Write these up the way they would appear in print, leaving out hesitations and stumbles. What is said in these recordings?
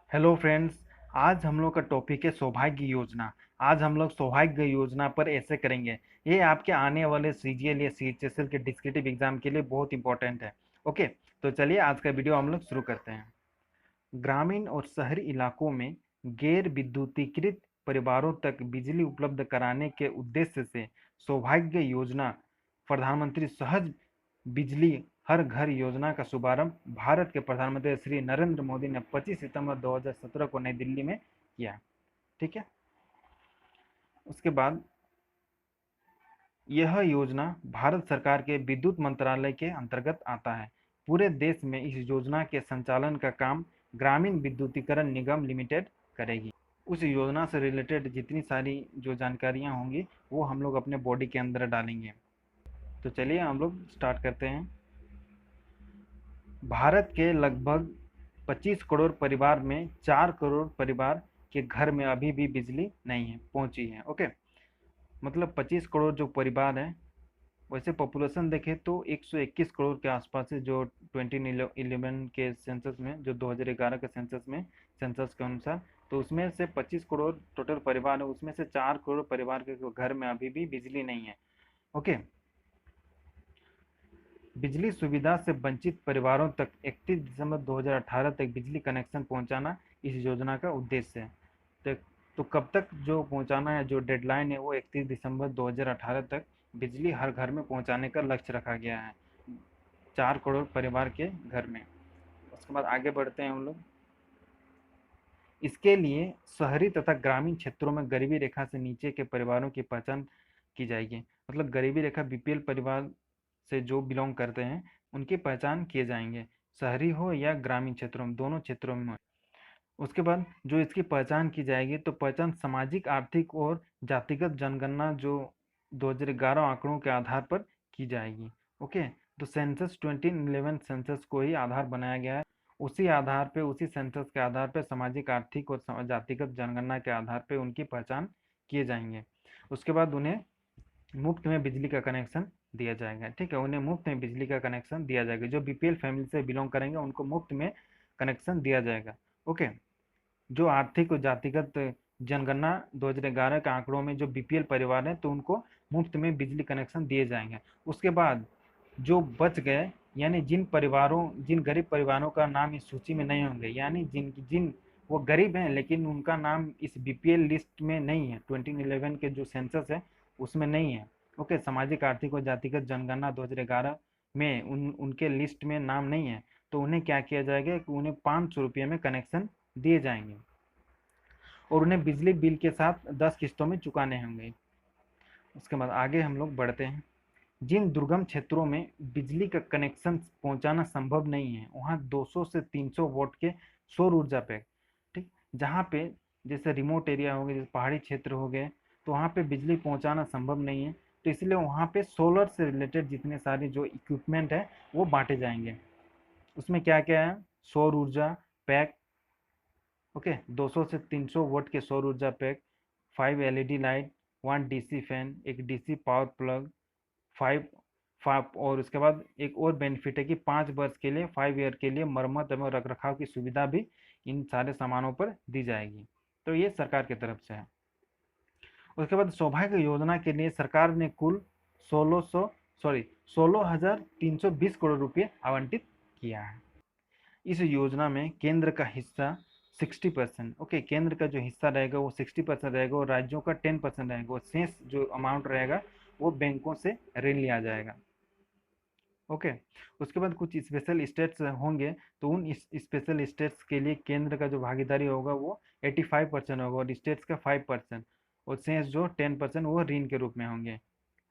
Hello friends. आज हम लोग का टॉपिक है सौभाग्य योजना। आज हम लोग सौभाग्य योजना पर ऐसे करेंगे। ये आपके आने वाले सीजीएल या सीएचएसएल के डिस्क्रिप्टिव एग्जाम के लिए बहुत इंपॉर्टेंट है। ओके, तो चलिए आज का वीडियो हम लोग शुरू करते हैं। ग्रामीण और शहरी इलाकों में गैर विद्युतीकृत परिवारों तक बिजली उपलब्ध कराने के उद्देश्य से सौभाग्य योजना प्रधानमंत्री सहज बिजली हर घर योजना का शुभारंभ भारत के प्रधानमंत्री श्री नरेंद्र मोदी ने 25 सितंबर 2017 को नई दिल्ली में किया। ठीक है। उसके बाद यह योजना भारत सरकार के विद्युत मंत्रालय के अंतर्गत आता है। पूरे देश में इस योजना के संचालन का काम ग्रामीण विद्युतीकरण निगम लिमिटेड करेगी। उस योजना से रिलेटेड जितनी सारी जो जानकारियां होंगी वो हम लोग अपने बॉडी के अंदर डालेंगे। तो चलिए हम लोग स्टार्ट करते हैं। भारत के लगभग 25 करोड़ परिवार में 4 करोड़ परिवार के घर में अभी भी बिजली नहीं है पहुंची है। ओके, मतलब 25 करोड़ जो परिवार है, वैसे पॉपुलेशन देखें तो 121 करोड़ के आसपास है जो 2011 के सेंसस में, जो 2011 के सेंसस में, सेंसस के अनुसार। तो उसमें से 25 करोड़ टोटल परिवार है, उसमें से 4 करोड़ परिवार के घर में अभी भी बिजली नहीं है। ओके, बिजली सुविधा से वंचित परिवारों तक 31 दिसंबर 2018 तक बिजली कनेक्शन पहुंचाना इस योजना का उद्देश्य है। तो, तो कब तक जो पहुंचाना है, जो डेडलाइन है वो 31 दिसंबर 2018 तक बिजली हर घर में पहुंचाने का लक्ष्य रखा गया है 4 करोड़ परिवार के घर में। उसके बाद आगे बढ़ते हैं हम लोग। इसके लिए शहरी तथा ग्रामीण क्षेत्रों में गरीबी रेखा से नीचे के परिवारों की पहचान की जाएगी। मतलब गरीबी रेखा बीपीएल परिवार से जो बिलोंग करते हैं उनकी पहचान किए जाएंगे, शहरी हो या ग्रामीण क्षेत्रों में, दोनों क्षेत्रों में। उसके बाद जो इसकी पहचान की जाएगी, तो पहचान सामाजिक, आर्थिक और जातिगत जनगणना जो 2011 आंकड़ों के आधार पर की जाएगी। ओके, तो सेंसस 2011 सेंसस को ही आधार बनाया गया है। उसी आधार पे, उसी सेंसस के आधार पे सामाजिक, आर्थिक और जातिगत जनगणना के आधार पे उनकी पहचान किए जाएंगे। उसके बाद उन्हें मुफ्त में बिजली का कनेक्शन दिया जाएगा। ठीक है, उन्हें मुफ्त में बिजली का कनेक्शन दिया जाएगा। जो बीपीएल फैमिली से बिलोंग करेंगे उनको मुफ्त में कनेक्शन दिया जाएगा। ओके, जो आर्थिक और जातिगत जनगणना 2011 के आंकड़ों में जो बीपीएल परिवार हैं तो उनको मुफ्त में बिजली कनेक्शन दिए जाएंगे। उसके बाद जो बच गए, यानी जिन गरीब परिवारों का नाम इस सूची में नहीं होंगे, यानी जिन जिन वो गरीब हैं लेकिन उनका नाम इस बीपीएल लिस्ट में नहीं है, 2011 के जो सेंसस है उसमें नहीं है। ओके, सामाजिक, आर्थिक और जातिगत जनगणना 2011 में उनके लिस्ट में नाम नहीं है, तो उन्हें क्या किया जाएगा कि उन्हें 500 रुपये में कनेक्शन दिए जाएंगे और उन्हें बिजली बिल के साथ 10 किस्तों में चुकाने होंगे। उसके बाद आगे हम लोग बढ़ते हैं। जिन दुर्गम क्षेत्रों में बिजली का कनेक्शन पहुंचाना संभव नहीं है, वहां 200 से 300 वोल्ट के सौर ऊर्जा पैक, ठीक, जहाँ पे जैसे रिमोट एरिया हो गए, जैसे पहाड़ी क्षेत्र हो गए, तो वहाँ पे बिजली पहुंचाना संभव नहीं है, तो इसलिए वहाँ पे सोलर से रिलेटेड जितने सारे जो इक्विपमेंट है वो बांटे जाएंगे। उसमें क्या क्या है? सौर ऊर्जा पैक। ओके, 200 से 300 वोल्ट के सौर ऊर्जा pack, 5 LED light, 1 DC fan, एक डीसी पावर प्लग, 5 फाइव, और उसके बाद एक और बेनिफिट है कि 5 वर्ष के लिए, 5 ईयर के लिए मरम्मत एवं रख रखाव की सुविधा भी इन सारे सामानों पर दी जाएगी। तो ये सरकार की तरफ से है। उसके बाद सौभाग्य योजना के लिए सरकार ने कुल 16,320 करोड़ रुपये आवंटित किया है। इस योजना में केंद्र का हिस्सा 60%, ओके, केंद्र का जो हिस्सा रहेगा वो 60% रहेगा और राज्यों का 10% रहेगा, और शेष जो अमाउंट रहेगा वो बैंकों से ऋण लिया जाएगा। ओके, उसके बाद कुछ स्पेशल स्टेट्स होंगे, तो उन स्पेशल स्टेट्स के लिए केंद्र का जो भागीदारी होगा वो 85% होगा और स्टेट्स का 5%, और शेष जो 10% वो ऋण के रूप में होंगे।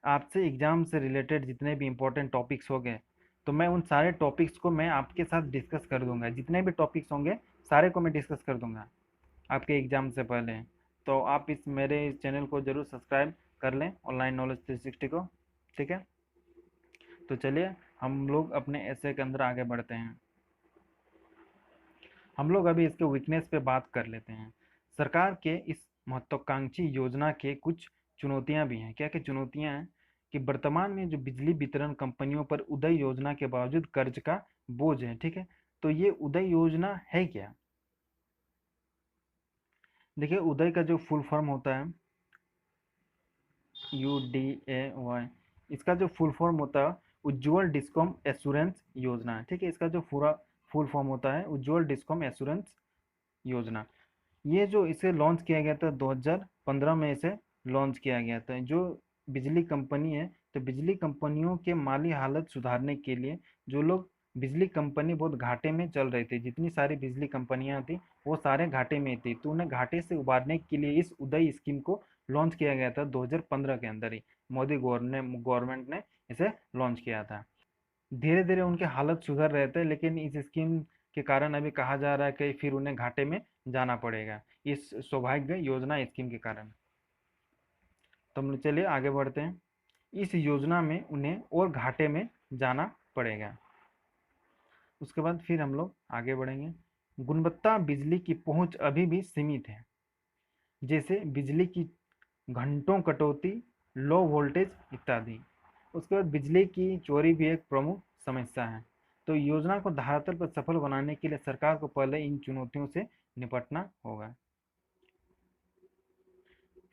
आपसे एग्जाम से रिलेटेड जितने भी इंपॉर्टेंट टॉपिक्स हो गए, तो मैं उन सारे टॉपिक्स को मैं आपके साथ डिस्कस कर दूंगा। जितने भी टॉपिक्स होंगे सारे को मैं डिस्कस कर दूंगा आपके एग्जाम से पहले। तो आप इस मेरे इस चैनल को जरूर सब्सक्राइब कर लें, ऑनलाइन नॉलेज 360 को। ठीक है, तो चलिए हम लोग अपने ऐसे के अंदर आगे बढ़ते हैं। हम लोग अभी इसके वीकनेस पे बात कर लेते हैं। सरकार के इस महत्वाकांक्षी योजना के कुछ चुनौतियां भी हैं। क्या क्या चुनौतियां हैं? कि वर्तमान में जो बिजली वितरण कंपनियों पर उदय योजना के बावजूद कर्ज का बोझ है। ठीक है, तो ये उदय योजना है क्या? देखिए उदय का जो फुल फॉर्म होता है UDAY, इसका जो फुल फॉर्म होता है उज्ज्वल डिस्कॉम एश्योरेंस योजना, ठीक है। इसका जो पूरा फुल फॉर्म होता है उज्ज्वल डिस्कॉम एश्योरेंस योजना। ये जो इसे लॉन्च किया गया था 2015 में इसे लॉन्च किया गया था। जो बिजली कंपनी है, तो बिजली कंपनियों के माली हालत सुधारने के लिए, जो लोग बिजली कंपनी बहुत घाटे में चल रही थी, जितनी सारी बिजली कंपनियां थी वो सारे घाटे में थी, तो उन्हें घाटे से उबारने के लिए इस उदय स्कीम को लॉन्च किया गया था 2015 के अंदर ही। मोदी गवर्नमेंट ने इसे लॉन्च किया था। धीरे धीरे उनके हालत सुधर रहे थे, लेकिन इस स्कीम के कारण अभी कहा जा रहा है कि फिर उन्हें घाटे में जाना पड़ेगा इस सौभाग्य योजना स्कीम के कारण। तो हम चलिए आगे बढ़ते हैं। इस योजना में उन्हें और घाटे में जाना पड़ेगा। उसके बाद फिर हम लोग आगे बढ़ेंगे। गुणवत्ता बिजली की पहुंच अभी भी सीमित है, जैसे बिजली की घंटों कटौती, लो वोल्टेज इत्यादि। उसके बाद बिजली की चोरी भी एक प्रमुख समस्या है। तो योजना को धरातल पर सफल बनाने के लिए सरकार को पहले इन चुनौतियों से निपटना होगा।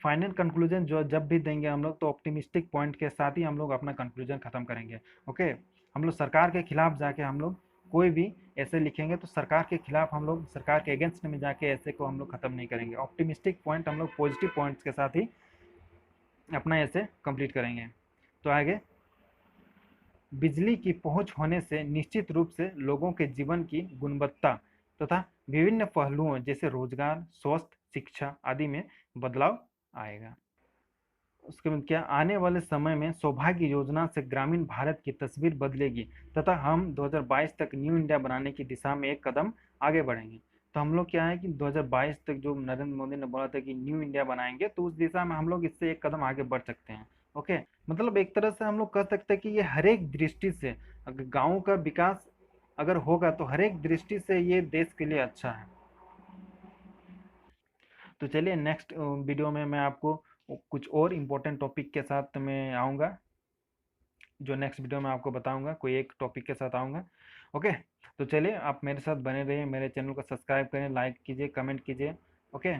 फाइनल कंक्लूजन जो जब भी देंगे हम लोग, तो ऑप्टिमिस्टिक पॉइंट के साथ ही हम लोग अपना कंक्लूजन खत्म करेंगे। ओके, हम लोग सरकार के खिलाफ जाके हम लोग कोई भी ऐसे लिखेंगे तो सरकार के खिलाफ हम लोग, सरकार के अगेंस्ट में जाके ऐसे को हम लोग खत्म नहीं करेंगे। ऑप्टिमिस्टिक पॉइंट हम लोग पॉजिटिव पॉइंट्स के साथ ही अपना ऐसे कंप्लीट करेंगे। तो आगे, बिजली की पहुंच होने से निश्चित रूप से लोगों के जीवन की गुणवत्ता तथा विभिन्न पहलुओं जैसे रोजगार, स्वास्थ्य, शिक्षा आदि में बदलाव आएगा। उसके बाद क्या, आने वाले समय में सौभाग्य योजना से ग्रामीण भारत की तस्वीर बदलेगी तथा हम 2022 तक न्यू इंडिया बनाने की दिशा में एक कदम आगे बढ़ेंगे। तो हम लोग क्या है कि 2022 तक जो नरेंद्र मोदी ने बोला था कि न्यू इंडिया बनाएंगे, तो उस दिशा में हम लोग इससे एक कदम आगे बढ़ सकते हैं। ओके, मतलब एक तरह से हम लोग कह सकते हैं कि ये हर एक दृष्टि से, अगर गाँव का विकास अगर होगा तो हर एक दृष्टि से ये देश के लिए अच्छा है। तो चलिए नेक्स्ट वीडियो में मैं आपको कुछ और इम्पोर्टेंट टॉपिक के साथ मैं आऊँगा, जो नेक्स्ट वीडियो में आपको बताऊंगा, कोई एक टॉपिक के साथ आऊँगा। ओके, तो चलिए आप मेरे साथ बने रहिए, मेरे चैनल को सब्सक्राइब करें, लाइक कीजिए, कमेंट कीजिए। ओके,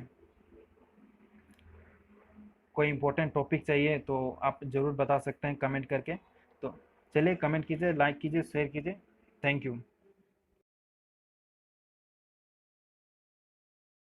कोई इंपॉर्टेंट टॉपिक चाहिए तो आप ज़रूर बता सकते हैं कमेंट करके। तो चलिए कमेंट कीजिए, लाइक कीजिए, शेयर कीजिए। Thank you.